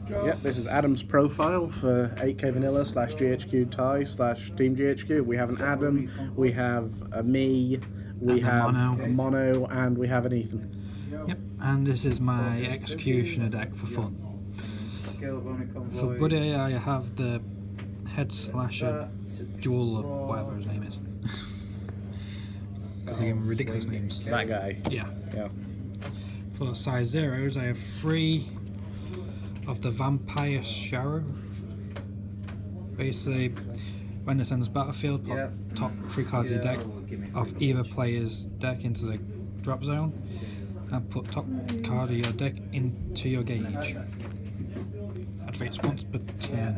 Yep, this is Adam's profile for 8K Vanilla / GHQ Tie / Team GHQ. We have an Adam, we have a me, we And a have mono. a mono, and we have an Ethan. Yep, and this is my Executioner deck for fun. For Buddy, I have the Head Slasher Jewel of whatever his name is. Because they give him ridiculous names. That guy. Yeah. Yeah. For size zeros, I have 3 of the Vampire Shadow. Basically, when this enters battlefield, pop top 3 cards of your deck of either player's deck into the drop zone, and put top card of your deck into your gauge. Activates once per turn,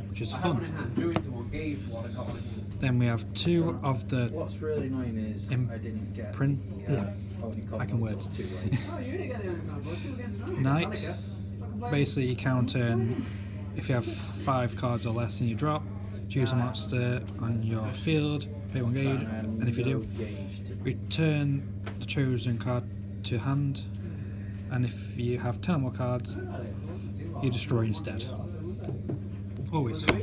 which is fun. Then we have 2 of the What's really annoying is I didn't get print. Yeah, I can words. Night. Basically, you count if you have 5 cards or less in your drop, choose a monster on your field, pay 1 gauge, and if you do, return the chosen card to hand, and if you have 10 or more cards, you destroy instead. Always fun.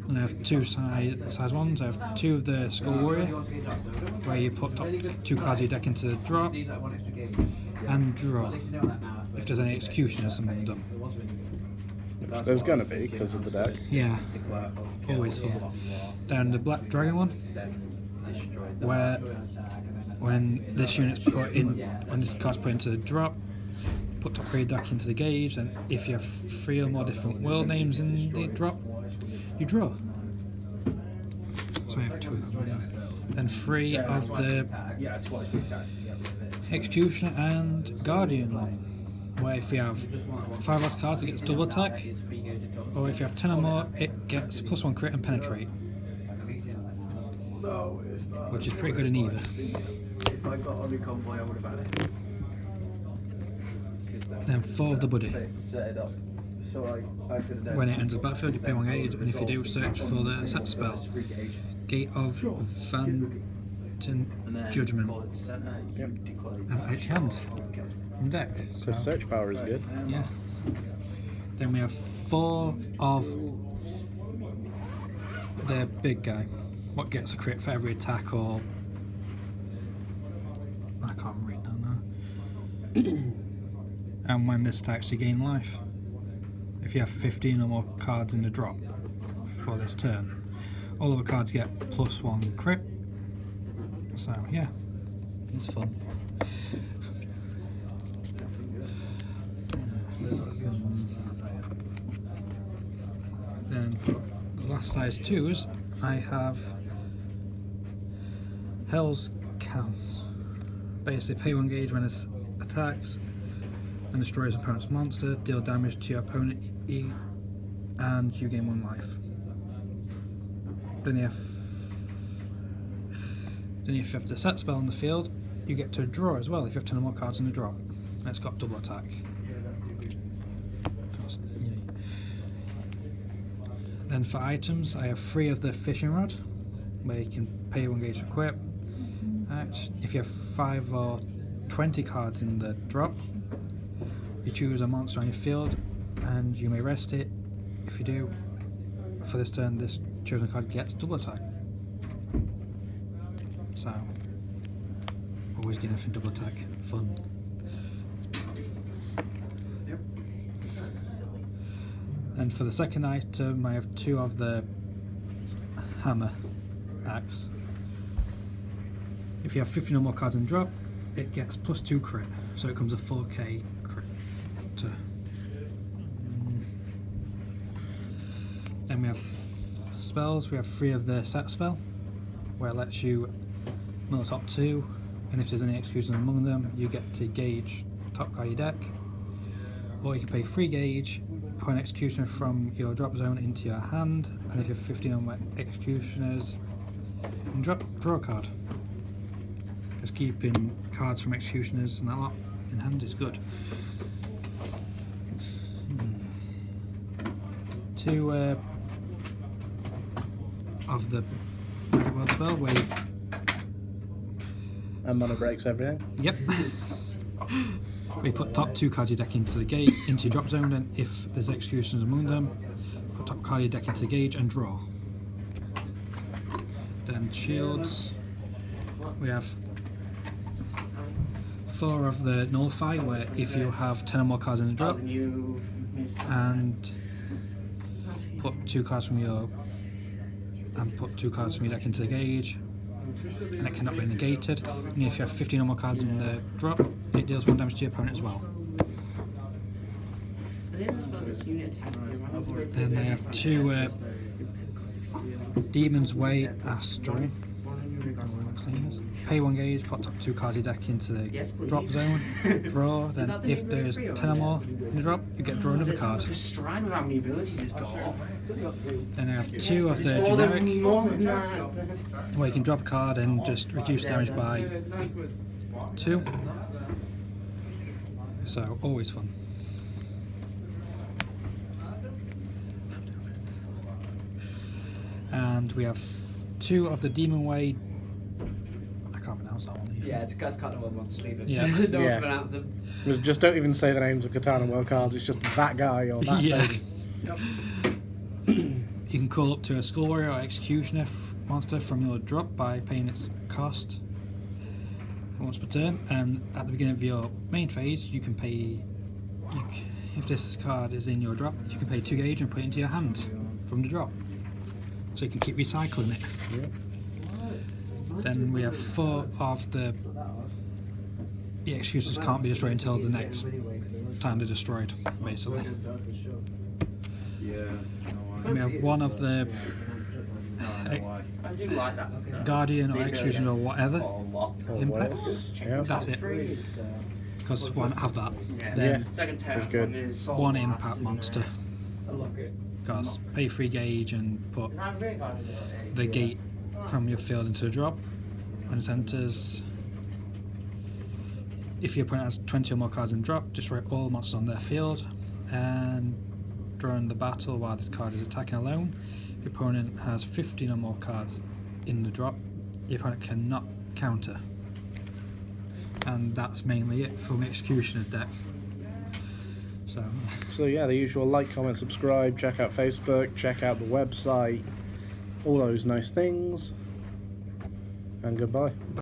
And I have 2 size ones. I have 2 of the Skull Warrior, where you put top 2 cards of your deck into the drop and draw. If there's any executioners among them. There's gonna be, because of the deck. Yeah, always fun. Then the Black Dragon one, where when this unit's put in, when this card's put into the drop, put top 3 deck into the gauge, and if you have 3 or more different world names in the drop, you draw. So I have 2 of them. Then 3 of the Executioner and Guardian one, where if you have 5 less cards, it gets double attack, or if you have 10 or more, it gets +1 crit and penetrate, which is pretty good in either. If I got a reconvoy, I would have had it. Then 4 of the Buddy. Set it up. So I could have done When it enters the battlefield, you pay 1 gauge, and if you do, search for the set spell. Gate of Vanton Judgment. And each hand on deck. So search power is good. Yeah. Then we have 4 of the big guy. What gets a crit for every attack, or I can't read that now. And when this attacks, you gain life. If you have 15 or more cards in the drop for this turn, all of the cards get +1 crit. So yeah, it's fun. Then for the last size 2s, I have Hell's Kaz. Basically, pay 1 gauge when it attacks and destroys an opponent's monster, deal damage to your opponent, and you gain 1 life. Then if you have the set spell on the field, you get to draw as well if you have 10 or more cards in the draw. And it's got double attack. Then for items, I have 3 of the Fishing Rod, where you can pay 1 gauge to equip. If you have 5 or 20 cards in the drop, you choose a monster on your field, and you may rest it. If you do, for this turn, this chosen card gets double attack. So, always get enough in double attack. Fun. And for the second item, I have 2 of the Hammer Axe. If you have 15 or more cards in drop, it gets +2 crit, so it comes a 4k crit. Then we have spells. We have 3 of the set spell, where it lets you mill the top 2, and if there's any executions among them, you get to gauge top card of your deck. Or you can pay 3 gauge, put an executioner from your drop zone into your hand, and if you have 15 or more executioners, and draw a card. Just keeping cards from executioners and that lot in hand is good. 2 of the Magic Word spell, where you... And mana breaks everything. Yep. We put top 2 cards of your deck into the gate, into your drop zone, and if there's executions among them, put top card of your deck into the gauge and draw. Then shields. We have 4 of the nullify, where if you have 10 or more cards in the drop, and put 2 cards from your deck into the gauge, and it cannot be negated. And if you have 15 or more cards in the drop, it deals 1 damage to your opponent as well. Then they have 2 Demon's Way Astral. Pay 1 gauge, put top 2 cards of your deck into the drop zone, draw, then if there's 10 or more in the drop, you get to draw another card. Then I have 2 of the generic, where you can drop a card and just reduce damage by 2. So, always fun. And we have 2 of the Demon Way. I can't pronounce that one. Yeah, that's kind of what I'm sleeping. Yeah. No one Yeah. can pronounce them. Just don't even say the names of Katana World cards. It's just that guy or that Yeah. thing. You can call up to a Skull Warrior or Executioner monster from your drop by paying its cost once per turn, and at the beginning of your main phase, you can pay. If this card is in your drop, you can pay 2 gauge and put it into your hand from the drop, so you can keep recycling it. Yep. Then we have 4 of the Executioners can't be destroyed until the next time they're destroyed, basically. And we have 1 of the I do like that. Guardian or Executioner or whatever. Or Impact. worse. Yeah. That's it. Because why not have that? Yeah. Then Second That's town good. is 1 impact monster. Because pay 3 gauge and put the gate from your field into the drop. When it enters, if your opponent has 20 or more cards in drop, destroy all monsters on their field. And during the battle, while this card is attacking alone, if your opponent has 15 or more cards in the drop, your opponent cannot counter. And that's mainly it for my Executioner deck. So yeah, the usual like, comment, subscribe, check out Facebook, check out the website, all those nice things, and goodbye.